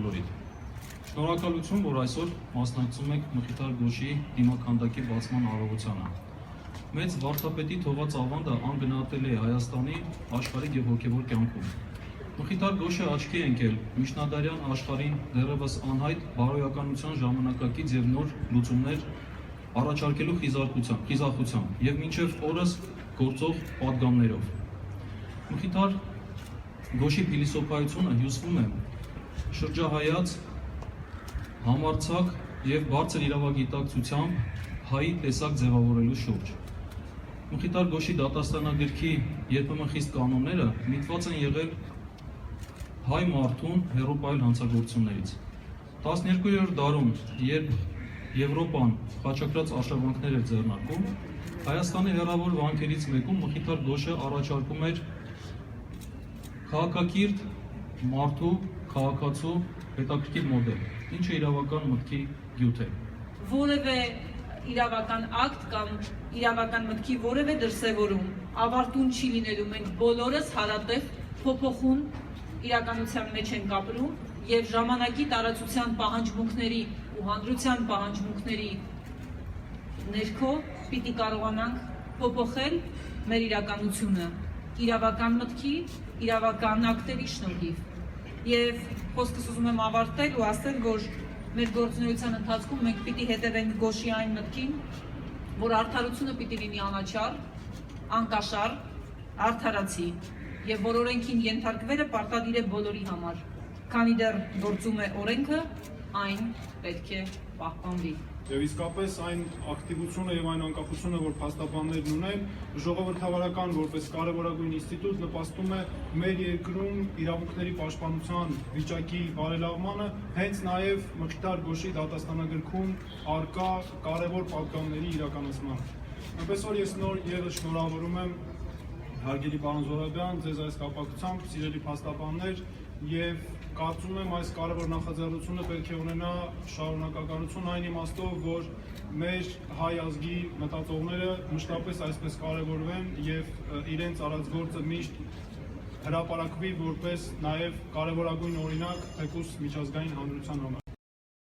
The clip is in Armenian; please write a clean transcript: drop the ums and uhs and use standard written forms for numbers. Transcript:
բոլորիդ։ Շնորհակալություն, որ այսօր մասնակցում եք Մխիթար Գոշի դիմաքանդակի բացման արարողությանը։ Մեծ վարդապետի թողած ավանդը անգնահատելի է Հայաստանի, աշխարհի եւ հոգեվոր կյանքում։ Մխիթար Գոշը աչքի է ընկել միջնադարյան աշխարհին դեռևս անհայտ բարոյականության ժամանակակից եւ նոր լուծումներ առաջարկելու խիզախությամբ եւ մինչեւ օրս գործող պատգամներով։ Մխիթար Գոշի փիլիսոփայությունը հյուսվում է շրջահայաց, համարձակ եւ բարձր իրավագիտակցությամբ հայի տեսակ ձևավորելու շուրջ։ Մխիթար Գոշի դատաստանագրքի երբեմն խիստ կանոնները միտված են եղել հայ մարդուն հեռուպայել հանցագործություններից։ 12-րդ դարում, երբ Եվրոպան խաչակրած արշավանքներ էր ձեռնարկում, Հայաստանի հեռավոր վանքերից մեկում Մխիթար Գոշը առաջարկում էր քաղաքակիրթ մարդու, քաղաքացու հետաքրքիր մոդել, ինչը իրավական մտքի գյուտ է։ Որևէ իրավական ակտ կամ իրավական մտքի որևէ դրսևորում ավարտուն չի լինելու, մենք բոլորս հարատև փոփոխուն իրականության մեջ ենք ապրում եւ ժամանակի տարածության պահանջմունքների ու հանրության պահանջմունքների ներքո պիտի կարողանանք փոփոխել մեր իրականությունը իրավական մտքի, իրավական ակտերի շնորհիվ։ Եվ խոսքս ուզում եմ ավարտել ու ասել, որ մեր գործունեության ընթացքում մենք պիտի հետևենք Գոշի այն մտքին, որ արդարությունը պիտի լինի անաչառ, անկաշառ, արդարացի եւ որ օրենքին ենթարկվելը պարտադիր է բոլորի համար։ Քանի դեռ գործում է օրենքը, այն պետք է պահպանվի։ Եվ իսկապես այն ակտիվությունը եւ այն անկախությունը, որ փաստաբաններն ունեն, ժողովրդավարական որպես կարևորագույն ինստիտուտ նպաստում է մեր երկրում իրավունքների պաշտպանության վիճակի բարելավմանը, հենց նաեւ Մխիթար Գոշի դատաստանագրքում արկա կարևոր պատգամների իրականացմանը։ Այնպես որ ես եւս շնորհավորում եմ հարգելի պարոն Զոհրաբյան, ձեզ այս կապակցությամբ, սիրելի փաստաբաններ, եւ կարծում եմ այս կարևոր նախաձեռնությունը պետք է ունենա շարունակականություն այն իմաստով, որ մեր հայ ազգի մտածողները մշտապես այսպես կարևորվեն եւ իրենց արած գործը միշտ հրապարակվի որպես նաեւ կարևորագույն օրինակ թեկուզ միջազգային հանրության համար։